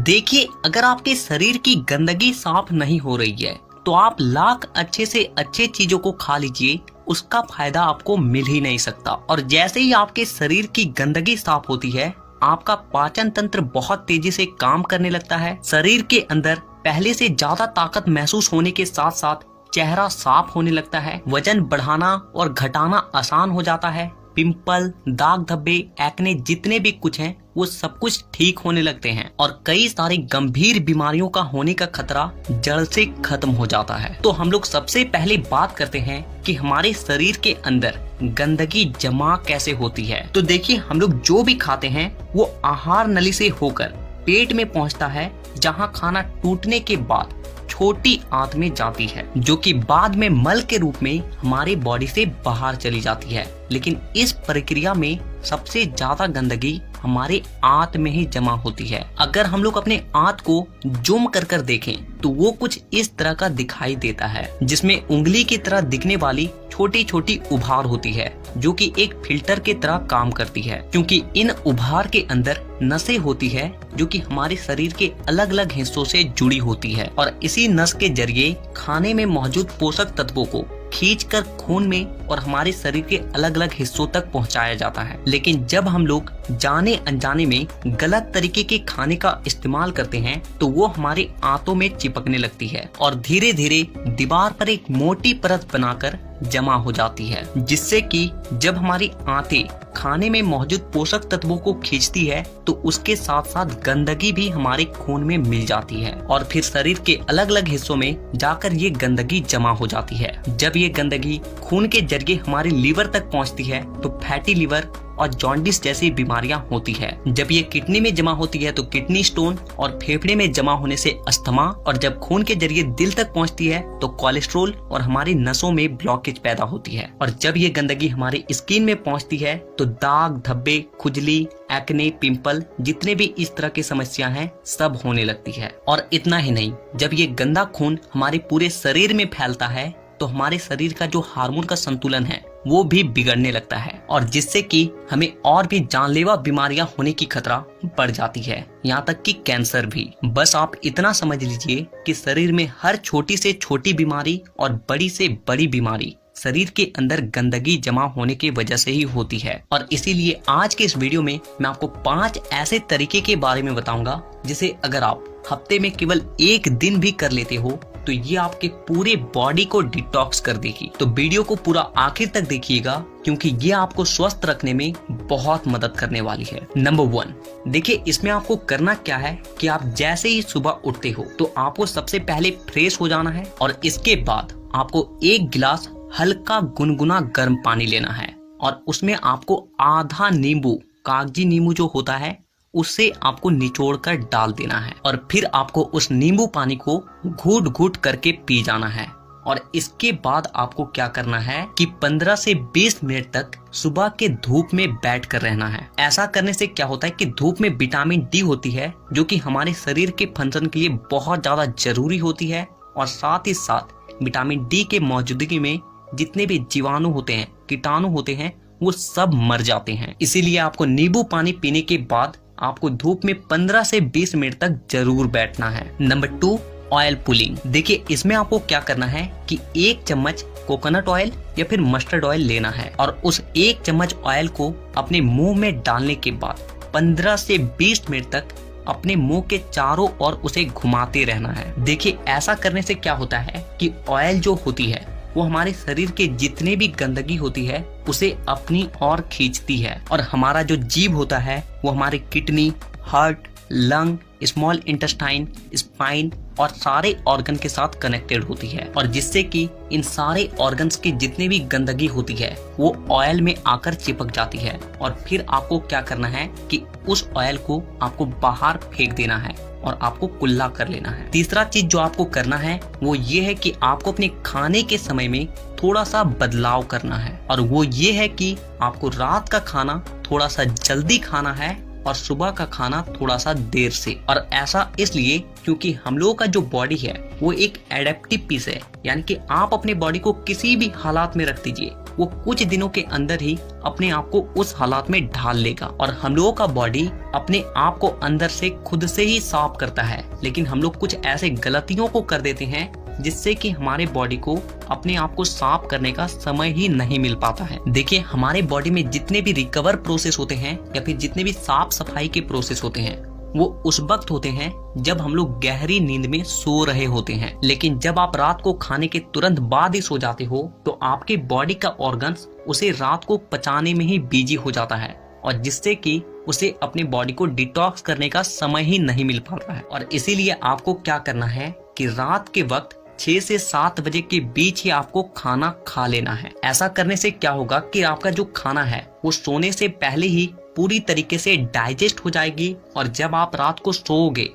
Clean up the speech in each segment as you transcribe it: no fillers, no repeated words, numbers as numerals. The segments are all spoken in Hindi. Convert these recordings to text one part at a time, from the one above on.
देखिए, अगर आपके शरीर की गंदगी साफ नहीं हो रही है तो आप लाख अच्छे से अच्छे चीजों को खा लीजिए, उसका फायदा आपको मिल ही नहीं सकता। और जैसे ही आपके शरीर की गंदगी साफ होती है, आपका पाचन तंत्र बहुत तेजी से काम करने लगता है। शरीर के अंदर पहले से ज्यादा ताकत महसूस होने के साथ साथ चेहरा साफ होने लगता है। वजन बढ़ाना और घटाना आसान हो जाता है। पिंपल, दाग धब्बे, एक्ने जितने भी कुछ हैं वो सब कुछ ठीक होने लगते हैं और कई सारी गंभीर बीमारियों का होने का खतरा जड़ से खत्म हो जाता है। तो हम लोग सबसे पहले बात करते हैं कि हमारे शरीर के अंदर गंदगी जमा कैसे होती है। तो देखिए, हम लोग जो भी खाते हैं वो आहार नली से होकर पेट में पहुंचता है, जहां खाना टूटने के बाद छोटी आंत में जाती है, जो कि बाद में मल के रूप में हमारे बॉडी से बाहर चली जाती है। लेकिन इस प्रक्रिया में सबसे ज्यादा गंदगी हमारे आंत में ही जमा होती है। अगर हम लोग अपने आंत को जूम कर देखें तो वो कुछ इस तरह का दिखाई देता है, जिसमें उंगली की तरह दिखने वाली छोटी छोटी उभार होती है, जो कि एक फिल्टर के तरह काम करती है, क्योंकि इन उभार के अंदर नसें होती है जो कि हमारे शरीर के अलग अलग हिस्सों से जुड़ी होती है और इसी नस के जरिए खाने में मौजूद पोषक तत्वों को खींचकर खून में और हमारे शरीर के अलग अलग हिस्सों तक पहुंचाया जाता है। लेकिन जब हम लोग जाने अनजाने में गलत तरीके के खाने का इस्तेमाल करते हैं तो वो हमारे आंतों में चिपकने लगती है और धीरे धीरे दीवार पर एक मोटी परत बनाकर जमा हो जाती है, जिससे कि जब हमारी आंतें खाने में मौजूद पोषक तत्वों को खींचती है तो उसके साथ साथ गंदगी भी हमारे खून में मिल जाती है और फिर शरीर के अलग अलग हिस्सों में जाकर ये गंदगी जमा हो जाती है। जब ये गंदगी खून के जरिए हमारे लीवर तक पहुंचती है तो फैटी लीवर और जॉन्डिस जैसी बीमारियां होती है। जब ये किडनी में जमा होती है तो किडनी स्टोन और फेफड़े में जमा होने से अस्थमा, और जब खून के जरिए दिल तक पहुंचती है तो कोलेस्ट्रोल और हमारी नसों में ब्लॉकेज पैदा होती है। और जब ये गंदगी हमारी स्किन में पहुंचती है तो दाग धब्बे, खुजली, एक्ने, पिंपल जितने भी इस तरह की समस्या हैं सब होने लगती है। और इतना ही नहीं, जब ये गंदा खून हमारे पूरे शरीर में फैलता है तो हमारे शरीर का जो हार्मोन का संतुलन है वो भी बिगड़ने लगता है और जिससे कि हमें और भी जानलेवा बीमारियां होने की खतरा बढ़ जाती है, यहाँ तक कि कैंसर भी। बस आप इतना समझ लीजिए कि शरीर में हर छोटी से छोटी बीमारी और बड़ी से बड़ी बीमारी शरीर के अंदर गंदगी जमा होने की वजह से ही होती है। और इसीलिए आज के इस वीडियो में मैं आपको 5 ऐसे तरीके के बारे में बताऊंगा जिसे अगर आप हफ्ते में केवल एक दिन भी कर लेते हो तो ये आपके पूरे बॉडी को डिटॉक्स कर देगी। तो वीडियो को पूरा आखिर तक देखिएगा क्योंकि ये आपको स्वस्थ रखने में बहुत मदद करने वाली है। नंबर 1, देखिए इसमें आपको करना क्या है कि आप जैसे ही सुबह उठते हो तो आपको सबसे पहले फ्रेश हो जाना है और इसके बाद आपको 1 गिलास हल्का गुनगुना गर्म पानी लेना है और उसमें आपको आधा नींबू, कागजी नींबू जो होता है, उससे आपको निचोड़कर डाल देना है और फिर आपको उस नींबू पानी को घूट घूट करके पी जाना है। और इसके बाद आपको क्या करना है कि 15 से 20 मिनट तक सुबह के धूप में बैठ कर रहना है। ऐसा करने से क्या होता है कि धूप में विटामिन डी होती है जो कि हमारे शरीर के फंक्शन के लिए बहुत ज्यादा जरूरी होती है और साथ ही साथ विटामिन डी के मौजूदगी में जितने भी जीवाणु होते हैं, कीटाणु होते हैं, वो सब मर जाते हैं। इसीलिए आपको नींबू पानी पीने के बाद आपको धूप में 15 से 20 मिनट तक जरूर बैठना है। Number 2, oil pulling. देखिए इसमें आपको क्या करना है कि 1 चम्मच कोकोनट ऑयल या फिर मस्टर्ड ऑयल लेना है और उस 1 चम्मच ऑयल को अपने मुंह में डालने के बाद 15 से 20 मिनट तक अपने मुंह के चारों ओर उसे घुमाते रहना है। देखिए ऐसा करने से क्या होता है कि ऑयल जो होती है वो हमारे शरीर के जितने भी गंदगी होती है उसे अपनी ओर खींचती है और हमारा जो जीभ होता है वो हमारे kidney, heart, lung, small intestine, spine और सारे ऑर्गन के साथ कनेक्टेड होती है और जिससे कि इन सारे ऑर्गन्स की जितने भी गंदगी होती है वो ऑयल में आकर चिपक जाती है और फिर आपको क्या करना है कि उस ऑयल को आपको बाहर फेंक देना है और आपको कुल्ला कर लेना है। तीसरा चीज जो आपको करना है वो ये है कि आपको अपने खाने के समय में थोड़ा सा बदलाव करना है और वो ये है कि आपको रात का खाना थोड़ा सा जल्दी खाना है और सुबह का खाना थोड़ा सा देर से। और ऐसा इसलिए क्योंकि हम लोगों का जो बॉडी है वो एक एडेप्टिव पीस है, यानी कि आप अपने बॉडी को किसी भी हालात में रख दीजिए, वो कुछ दिनों के अंदर ही अपने आप को उस हालात में ढाल लेगा। और हम लोगों का बॉडी अपने आप को अंदर से खुद से ही साफ करता है, लेकिन हम लोग कुछ ऐसे गलतियों को कर देते हैं जिससे कि हमारे बॉडी को अपने आप को साफ करने का समय ही नहीं मिल पाता है। देखिए, हमारे बॉडी में जितने भी रिकवर प्रोसेस होते हैं या फिर जितने भी साफ सफाई के प्रोसेस होते हैं, वो उस वक्त होते हैं जब हम लोग गहरी नींद में सो रहे होते हैं। लेकिन जब आप रात को खाने के तुरंत बाद ही सो जाते हो तो आपके बॉडी का ऑर्गन्स उसे रात को पचाने में ही बिजी हो जाता है, और जिससे कि उसे अपने बॉडी को डिटॉक्स करने का समय ही नहीं मिल पाता है। और इसीलिए आपको क्या करना है कि रात के वक्त 6 से 7 बजे के बीच ही आपको खाना खा लेना है। ऐसा करने से क्या होगा कि आपका जो खाना है वो सोने से पहले ही पूरी तरीके से डाइजेस्ट हो जाएगी, और जब आप रात को सोओगे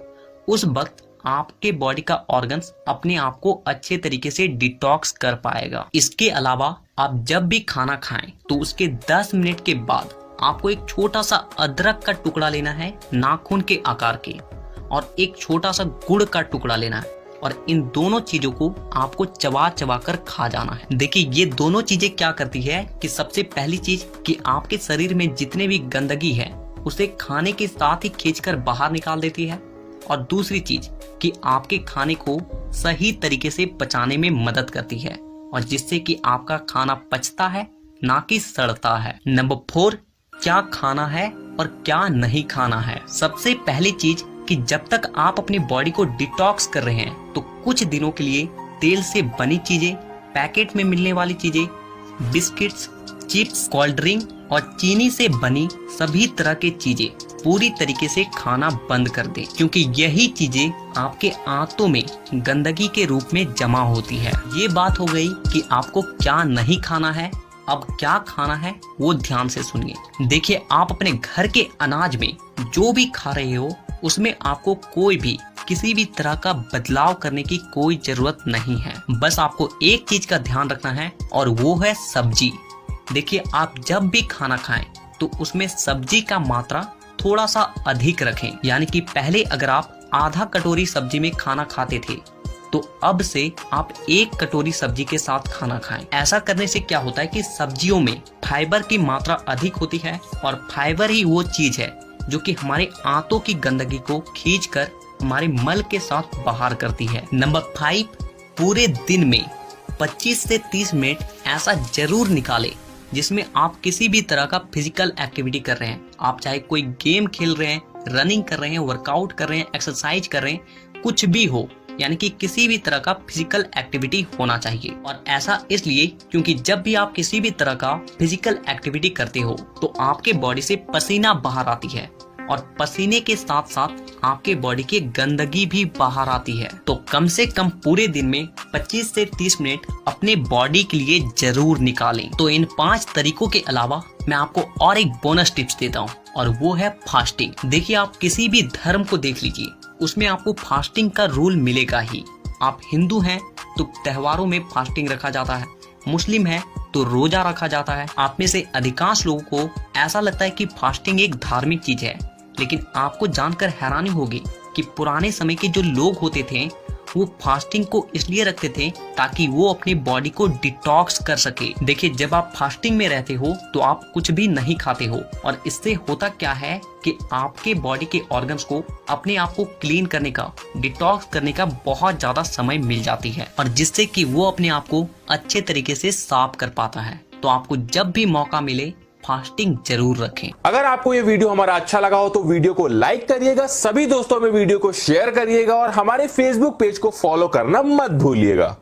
उस वक्त आपके बॉडी का ऑर्गन्स अपने आप को अच्छे तरीके से डिटॉक्स कर पाएगा। इसके अलावा आप जब भी खाना खाएं तो उसके 10 मिनट के बाद आपको एक छोटा सा अदरक का टुकड़ा लेना है नाखून के आकार के, और एक छोटा सा गुड़ का टुकड़ा लेना है, और इन दोनों चीजों को आपको चबा चबा कर खा जाना है। देखिए, ये दोनों चीजें क्या करती है कि सबसे पहली चीज कि आपके शरीर में जितने भी गंदगी है उसे खाने के साथ ही खींचकर बाहर निकाल देती है, और दूसरी चीज कि आपके खाने को सही तरीके से पचाने में मदद करती है, और जिससे कि आपका खाना पचता है ना कि सड़ता है। नंबर 4, क्या खाना है और क्या नहीं खाना है। सबसे पहली चीज कि जब तक आप अपनी बॉडी को डिटॉक्स कर रहे हैं तो कुछ दिनों के लिए तेल से बनी चीजें, पैकेट में मिलने वाली चीजें, बिस्किट्स, चिप्स, कोल्ड ड्रिंक और चीनी से बनी सभी तरह की चीजें पूरी तरीके से खाना बंद कर दें, क्योंकि यही चीजें आपके आंतों में गंदगी के रूप में जमा होती है। ये बात हो गई कि आपको क्या नहीं खाना है। अब क्या खाना है वो ध्यान से सुनिए। देखिए, आप अपने घर के अनाज में जो भी खा रहे हो उसमें आपको कोई भी किसी भी तरह का बदलाव करने की कोई जरूरत नहीं है। बस आपको एक चीज का ध्यान रखना है, और वो है सब्जी। देखिए, आप जब भी खाना खाएं तो उसमें सब्जी का मात्रा थोड़ा सा अधिक रखें। यानी कि पहले अगर आप आधा कटोरी सब्जी में खाना खाते थे तो अब से आप 1 कटोरी सब्जी के साथ खाना खाएं। ऐसा करने से क्या होता है कि सब्जियों में फाइबर की मात्रा अधिक होती है, और फाइबर ही वो चीज है जो कि हमारे आंतों की गंदगी को खींचकर हमारे मल के साथ बाहर करती है। नंबर 5, पूरे दिन में 25 से 30 मिनट ऐसा जरूर निकालें जिसमें आप किसी भी तरह का फिजिकल एक्टिविटी कर रहे हैं। आप चाहे कोई गेम खेल रहे हैं, रनिंग कर रहे हैं, वर्कआउट कर रहे हैं, एक्सरसाइज कर रहे हैं, कुछ भी हो, यानी कि किसी भी तरह का फिजिकल एक्टिविटी होना चाहिए। और ऐसा इसलिए क्योंकि जब भी आप किसी भी तरह का फिजिकल एक्टिविटी करते हो तो आपके बॉडी से पसीना बाहर आती है, और पसीने के साथ साथ आपके बॉडी की गंदगी भी बाहर आती है। तो कम से कम पूरे दिन में 25 से 30 मिनट अपने बॉडी के लिए जरूर निकालें। तो इन 5 तरीकों के अलावा मैं आपको और एक बोनस टिप्स देता हूँ, और वो है फास्टिंग। देखिए, आप किसी भी धर्म को देख लीजिए, उसमें आपको फास्टिंग का रूल मिलेगा ही। आप हिंदू हैं तो त्योहारों में फास्टिंग रखा जाता है, मुस्लिम है तो रोजा रखा जाता है। आप में से अधिकांश लोगों को ऐसा लगता है कि फास्टिंग एक धार्मिक चीज है, लेकिन आपको जानकर हैरानी होगी कि पुराने समय के जो लोग होते थे वो फास्टिंग को इसलिए रखते थे ताकि वो अपनी बॉडी को डिटॉक्स कर सके। देखिए, जब आप फास्टिंग में रहते हो तो आप कुछ भी नहीं खाते हो, और इससे होता क्या है कि आपके बॉडी के ऑर्गन्स को अपने आप को क्लीन करने का, डिटॉक्स करने का बहुत ज्यादा समय मिल जाती है, और जिससे कि वो अपने आप को अच्छे तरीके से साफ कर पाता है। तो आपको जब भी मौका मिले फास्टिंग जरूर रखें। अगर आपको ये वीडियो हमारा अच्छा लगा हो तो वीडियो को लाइक करिएगा, सभी दोस्तों में वीडियो को शेयर करिएगा, और हमारे फेसबुक पेज को फॉलो करना मत भूलिएगा।